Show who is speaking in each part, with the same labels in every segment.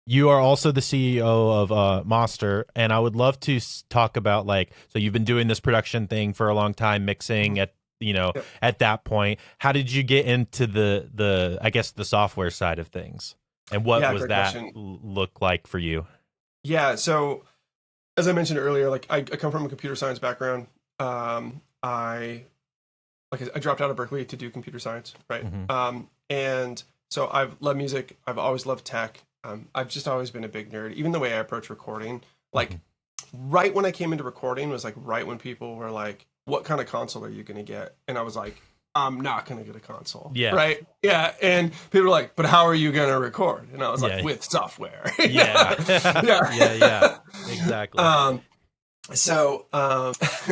Speaker 1: You are also the CEO of Monster, and I would love to talk about like, so you've been doing this production thing for a long time, mixing at
Speaker 2: Yep.
Speaker 1: at that point. How did you get into the I guess the software side of things, and what
Speaker 2: Yeah,
Speaker 1: was
Speaker 2: great
Speaker 1: that
Speaker 2: question.
Speaker 1: look like for you?
Speaker 2: Yeah, so as I mentioned earlier, like I come from a computer science background. I I dropped out of Berkeley to do computer science, right?
Speaker 1: Hmm.
Speaker 2: And so I've loved music. I've always loved tech. I've just always been a big nerd. Even the way I approach recording,
Speaker 1: Hmm.
Speaker 2: like right when I came into recording was like right when people were like, "What kind of console are you going to get?" And I was like, "I'm not going to get a console."
Speaker 1: Yeah,
Speaker 2: Right? Yeah. And people were like, "But how are you going to record?" And I was like,
Speaker 1: yeah,
Speaker 2: "With software."
Speaker 1: yeah, yeah, yeah,
Speaker 2: Yeah.
Speaker 1: exactly.
Speaker 2: um, so,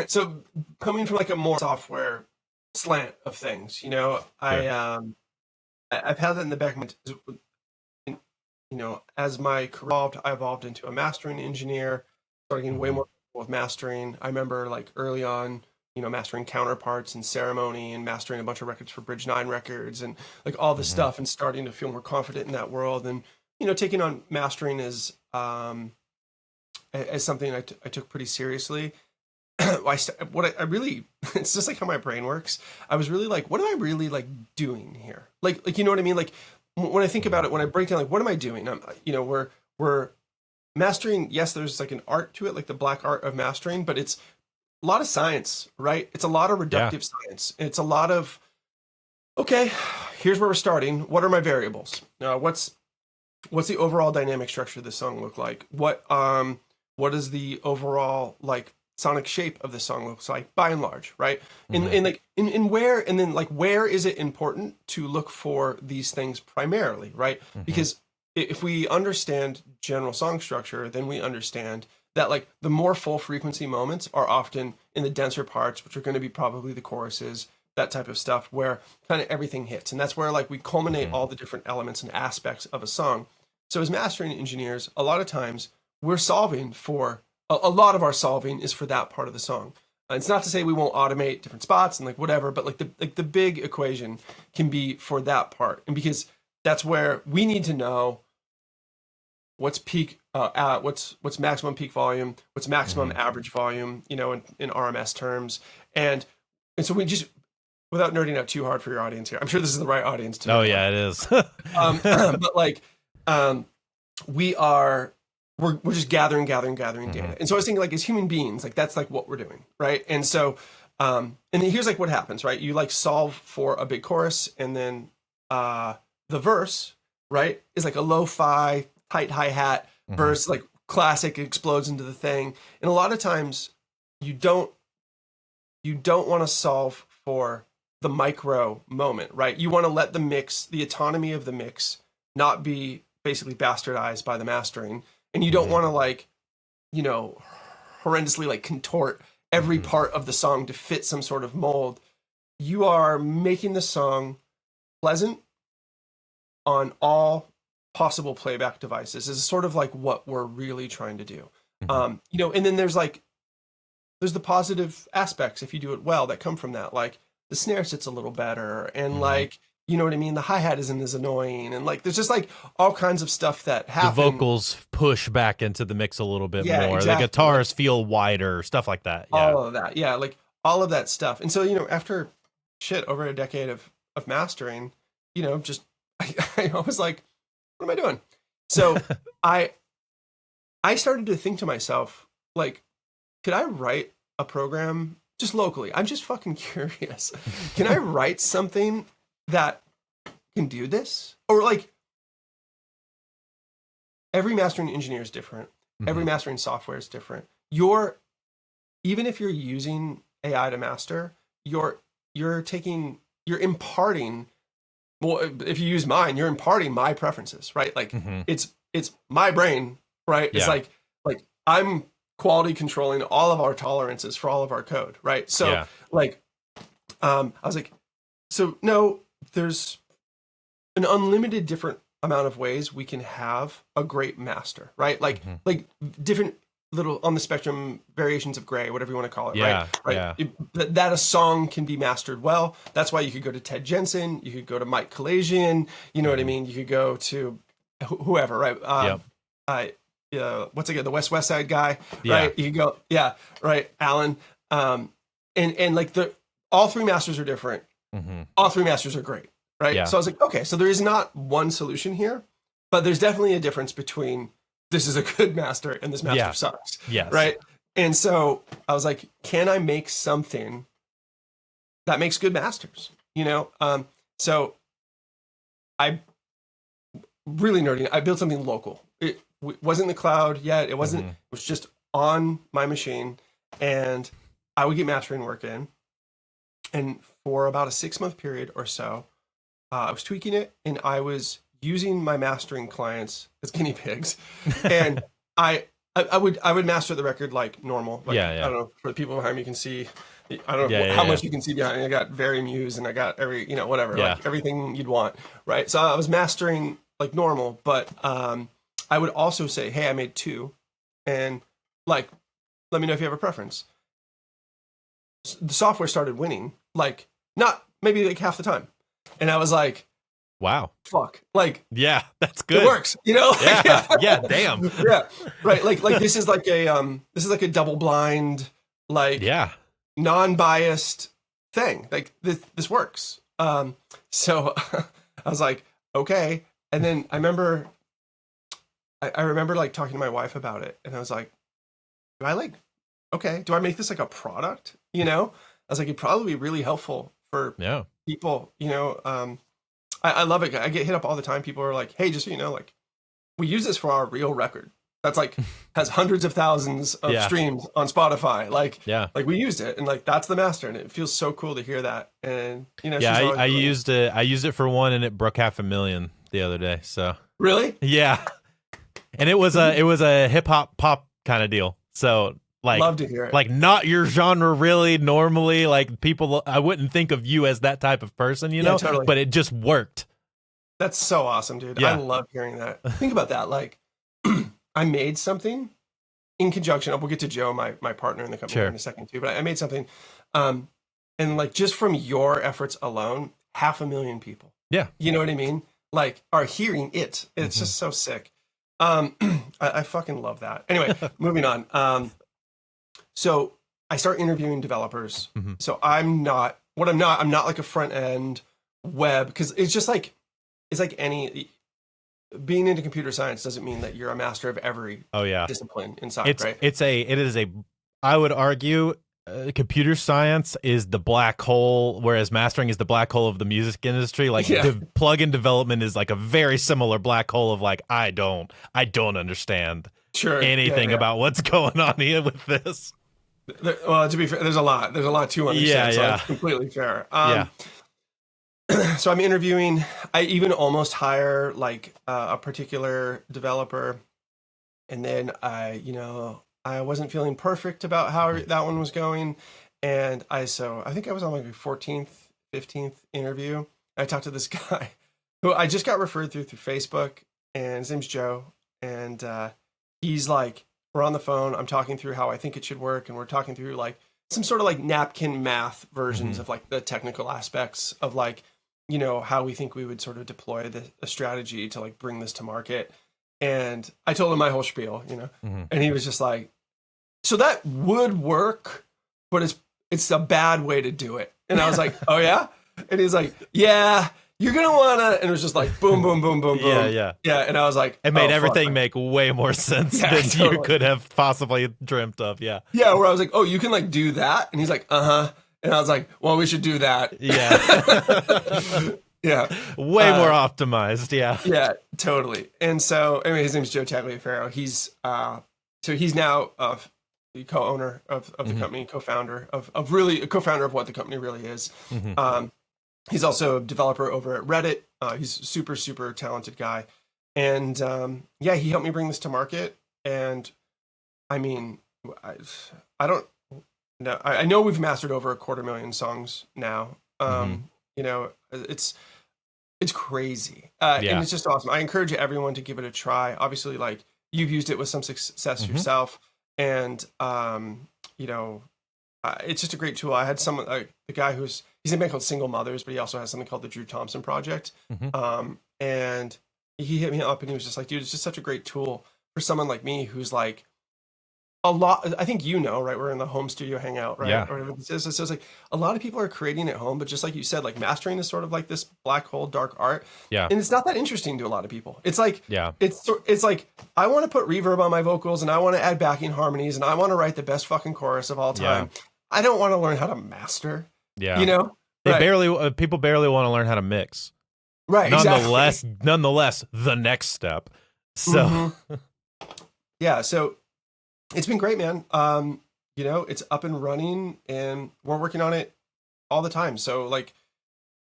Speaker 2: so coming from like a more software slant of things,
Speaker 1: Sure.
Speaker 2: I've had that in the back of my, as my career evolved, I evolved into a mastering engineer, started getting way
Speaker 1: Hmm.
Speaker 2: more comfortable with mastering. I remember like early on, mastering counterparts and ceremony and mastering a bunch of records for Bridge 9 records and like all this
Speaker 1: Hmm.
Speaker 2: stuff and starting to feel more confident in that world and, taking on mastering as something I took pretty seriously. I really it's just like how my brain works. I was really like, what am I really like doing here? Like you know what I mean? Like when I think
Speaker 1: Hmm.
Speaker 2: about it, when I break down like what am I doing? We're mastering. Yes, there's like an art to it, like the black art of mastering, but it's a lot of science, right? It's a lot of
Speaker 1: Yeah.
Speaker 2: reductive science. It's a lot of okay, here's where we're starting. What are my variables? What's the overall dynamic structure of this song look like? What is the overall like sonic shape of this song looks like by and large, right?
Speaker 1: Hmm.
Speaker 2: In where and then like where is it important to look for these things primarily, right?
Speaker 1: Hmm.
Speaker 2: Because if we understand general song structure, then we understand that like the more full frequency moments are often in the denser parts, which are going to be probably the choruses, that type of stuff, where kind of everything hits. And that's where like we culminate
Speaker 1: Hmm.
Speaker 2: all the different elements and aspects of a song. So as mastering engineers, a lot of times we're solving for a lot of our solving is for that part of the song. It's not to say we won't automate different spots and like whatever, but like the big equation can be for that part, and because that's where we need to know what's peak what's maximum peak volume, what's maximum
Speaker 1: Hmm.
Speaker 2: average volume, in RMS terms, and so we just without nerding out too hard for your audience here. I'm sure this is the right audience to
Speaker 1: Oh
Speaker 2: nerd out.
Speaker 1: yeah, it is.
Speaker 2: But like um, we are we're just gathering
Speaker 1: Hmm.
Speaker 2: data. And so I was thinking like as human beings, like that's like what we're doing, right? And so and then here's like what happens, right? You like solve for a big chorus, and then the verse, right, is like a lo-fi tight hi-hat
Speaker 1: Hmm.
Speaker 2: verse, like classic explodes into the thing. And a lot of times you don't you don't want to solve for the micro moment, right? You want to let the mix, the autonomy of the mix, not be basically bastardized by the mastering. And you don't
Speaker 1: Hmm.
Speaker 2: want to like, you know, horrendously like contort every
Speaker 1: Hmm.
Speaker 2: part of the song to fit some sort of mold. You are making the song pleasant on all possible playback devices is sort of like what we're really trying to do.
Speaker 1: Hmm.
Speaker 2: And then there's the positive aspects if you do it well that come from that. Like the snare sits a little better, and
Speaker 1: Hmm.
Speaker 2: like you know what I mean. The hi hat isn't as annoying, and like there's just like all kinds of stuff that
Speaker 1: The
Speaker 2: happen.
Speaker 1: vocals push back into the mix a little bit
Speaker 2: Yeah,
Speaker 1: more. The
Speaker 2: exactly. Like
Speaker 1: guitars feel wider, stuff like that. Yeah.
Speaker 2: all of that. Yeah, like all of that stuff. And so after shit over a decade of mastering, just I was like, what am I doing? So I I started to think to myself like, could I write a program just locally? I'm just fucking curious. Can I write something that can do this? Or like every mastering engineer is different. Every
Speaker 1: Hmm.
Speaker 2: mastering software is different. Even if you're using AI to master, you're imparting well, if you use mine, you're imparting my preferences, right? Like
Speaker 1: Hmm.
Speaker 2: it's my brain, right? It's
Speaker 1: Yeah.
Speaker 2: like I'm quality controlling all of our tolerances for all of our code, right? So
Speaker 1: Yeah.
Speaker 2: like I was like, so no, there's an unlimited different amount of ways we can have a great master, right?
Speaker 1: Hmm.
Speaker 2: Like different little on the spectrum variations of gray, whatever you want to call it, right?
Speaker 1: Yeah.
Speaker 2: Right.
Speaker 1: Yeah.
Speaker 2: That a song can be mastered well. That's why you could go to Ted Jensen, you could go to Mike Kalasian, you know what I
Speaker 1: Hmm.
Speaker 2: mean? You could go to whoever, right?
Speaker 1: Yep.
Speaker 2: what's again, the West Side guy,
Speaker 1: Yeah.
Speaker 2: right? You go, yeah, right, Alan. And like all three masters are different. All three masters are great, right?
Speaker 1: Yeah.
Speaker 2: So I was like, okay, so there is not one solution here, but there's definitely a difference between this is a good master and this master sucks,
Speaker 1: Yes.
Speaker 2: right? And so I was like, can I make something that makes good masters? So I really nerdy. I built something local. It wasn't in the cloud yet. It wasn't. It was just on my machine, and I would get mastering work in. And for about a 6-month period or so, I was tweaking it, and I was using my mastering clients as guinea pigs, and I would master the record like normal. Like, I don't know, for the people behind me, you can see. I don't know how much you can see behind me. I got very Muse, and I got whatever, like everything you'd want, right? So I was mastering like normal, but I would also say, hey, I made 2, and like, let me know if you have a preference. The software started winning, like not maybe like half the time, and I was like,
Speaker 1: wow,
Speaker 2: fuck, like,
Speaker 1: yeah, that's good.
Speaker 2: It works,
Speaker 1: Yeah, damn.
Speaker 2: Yeah, right. Like this is like a double blind, like, non-biased thing. Like this works. So I was like, okay. And then I remember like talking to my wife about it, and I was like, do I make this like a product? I was like, it'd probably be really helpful for people. I love it. I get hit up all the time. People are like, hey, just so you know, like, we use this for our real record. That's like has hundreds of thousands of streams on Spotify. Like we used it, and like that's the master, and it feels so cool to hear that. And
Speaker 1: I used it. I used it for one, and it broke 500,000 the other day. So
Speaker 2: really,
Speaker 1: and it was a hip hop pop kind of deal. So like,
Speaker 2: love to hear it.
Speaker 1: Like not your genre really. Normally, like people, I wouldn't think of you as that type of person,
Speaker 2: totally.
Speaker 1: But it just worked.
Speaker 2: That's so awesome, dude.
Speaker 1: Yeah.
Speaker 2: I love hearing that. Think about that. Like, I made something in conjunction. We'll get to Joe, my partner in the company, in a second too. But I made something, and like just from your efforts alone, 500,000 people.
Speaker 1: Yeah,
Speaker 2: you know what I mean. Like, are hearing it. It's just so sick. I fucking love that. Anyway, moving on. So I start interviewing developers. So I'm not like a front end web, because it's just like, it's like being into computer science doesn't mean that you're a master of every discipline inside, right?
Speaker 1: It is a, I would argue, computer science is the black hole, whereas mastering is the black hole of the music industry. Like plug-in development is like a very similar black hole of like, I don't understand anything about what's going on here with this.
Speaker 2: Well, to be fair, there's a lot to understand. So it's completely fair. So I'm interviewing. I even almost hire like a particular developer, and then I wasn't feeling perfect about how that one was going, and I think I was on like my 14th, 15th interview. I talked to this guy who I just got referred through Facebook, and his name's Joe, and he's like, we're on the phone. I'm talking through how I think it should work, and we're talking through like some sort of like napkin math versions of like the technical aspects of like, how we think we would sort of deploy the strategy to like bring this to market. And I told him my whole spiel, and he was just like, so that would work, but it's a bad way to do it. And I was like, oh yeah? And he's like, yeah, you're going to want to, and it was just like, boom, boom, boom, boom, boom. Yeah. And I was like,
Speaker 1: it made everything make way more sense than you could have possibly dreamt of. Yeah.
Speaker 2: Yeah. Where I was like, oh, you can like do that. And he's like, uh-huh. And I was like, well, we should do that.
Speaker 1: Yeah.
Speaker 2: Yeah.
Speaker 1: Way more optimized. Yeah.
Speaker 2: Yeah, totally. And so anyway, his name is Joe Tagliaferro. He's he's now the co-owner of the company, co-founder of really a co-founder of what the company really is. He's also a developer over at Reddit. He's a super, super talented guy. And he helped me bring this to market. And I mean, I don't know. I know we've mastered over 250,000 songs now. It's crazy. And it's just awesome. I encourage everyone to give it a try. Obviously, like, you've used it with some success yourself. And, it's just a great tool. I had someone, the guy he's in a band called Single Mothers, but he also has something called the Drew Thompson Project. And he hit me up and he was just like, dude, it's just such a great tool for someone like me who's like a lot, I think, right? We're in the home studio hangout, right?
Speaker 1: Yeah.
Speaker 2: Or whatever this is. So it's like a lot of people are creating at home, but just like you said, like mastering is sort of like this black hole, dark art.
Speaker 1: Yeah.
Speaker 2: And it's not that interesting to a lot of people. It's like,
Speaker 1: yeah,
Speaker 2: it's like, I want to put reverb on my vocals and I want to add backing harmonies and I want to write the best fucking chorus of all time.
Speaker 1: Yeah.
Speaker 2: I don't want to learn how to master.
Speaker 1: Yeah.
Speaker 2: You know?
Speaker 1: They people barely want to learn how to mix.
Speaker 2: Right.
Speaker 1: Nonetheless, the next step. So
Speaker 2: yeah, so it's been great, man. It's up and running and we're working on it all the time. So like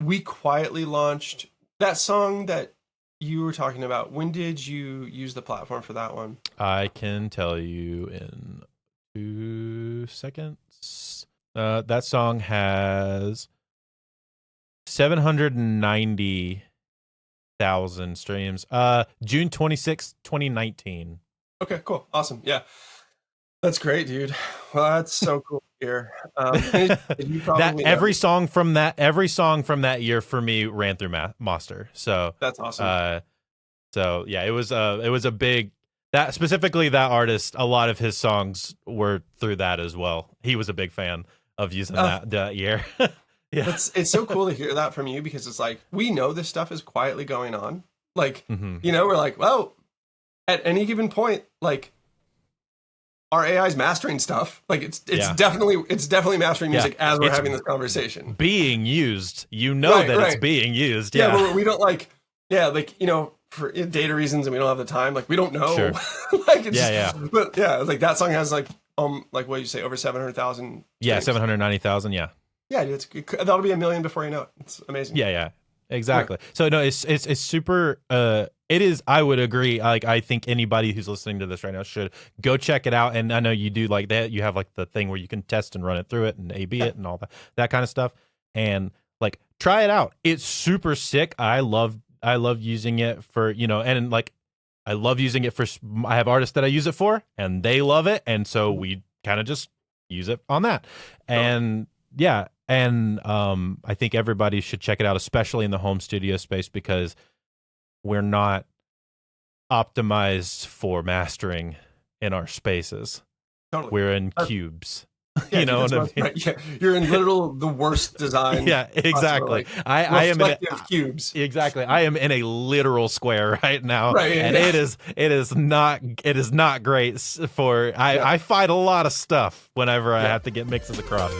Speaker 2: we quietly launched that song that you were talking about. When did you use the platform for that one?
Speaker 1: I can tell you in 2 seconds. That song has 790,000 streams. June 26th, 2019.
Speaker 2: Okay, cool. Awesome. Yeah. That's great, dude. Well, that's so cool to hear. Every
Speaker 1: song from that year for me ran through Master. So
Speaker 2: that's awesome.
Speaker 1: So yeah, it was a big, that specifically that artist, a lot of his songs were through that as well. He was a big fan of using that year. Yeah.
Speaker 2: It's so cool to hear that from you because it's like, we know this stuff is quietly going on. Like, we're like, well, at any given point, like our AI's mastering stuff. Like it's definitely mastering music as we're having this conversation.
Speaker 1: Being used, it's being used. Yeah.
Speaker 2: But we don't for data reasons and we don't have the time. Like we don't know.
Speaker 1: Sure.
Speaker 2: But yeah, like that song has like what did you say, over 700,000?
Speaker 1: Yeah, 790,000. Yeah.
Speaker 2: Yeah, that'll be 1 million before you know it. It's amazing.
Speaker 1: Yeah, exactly. Yeah. So no, it's super. It is. I would agree. Like I think anybody who's listening to this right now should go check it out. And I know you do like that. You have like the thing where you can test and run it through it and A/B it and all that kind of stuff. And like try it out. It's super sick. I love using it for and like I love using it for. I have artists that I use it for, and they love it, and so we kind of just use it on that. And yeah. And I think everybody should check it out, especially in the home studio space, because we're not optimized for mastering in our spaces.
Speaker 2: Totally.
Speaker 1: We're in cubes.
Speaker 2: Yeah,
Speaker 1: you know what I mean?
Speaker 2: Right. Yeah. You're in the worst design.
Speaker 1: Yeah, exactly.
Speaker 2: Like,
Speaker 1: I am in
Speaker 2: cubes.
Speaker 1: Exactly. I am in a literal square right now.
Speaker 2: Right,
Speaker 1: and it is not great for I fight a lot of stuff whenever I have to get mixes across.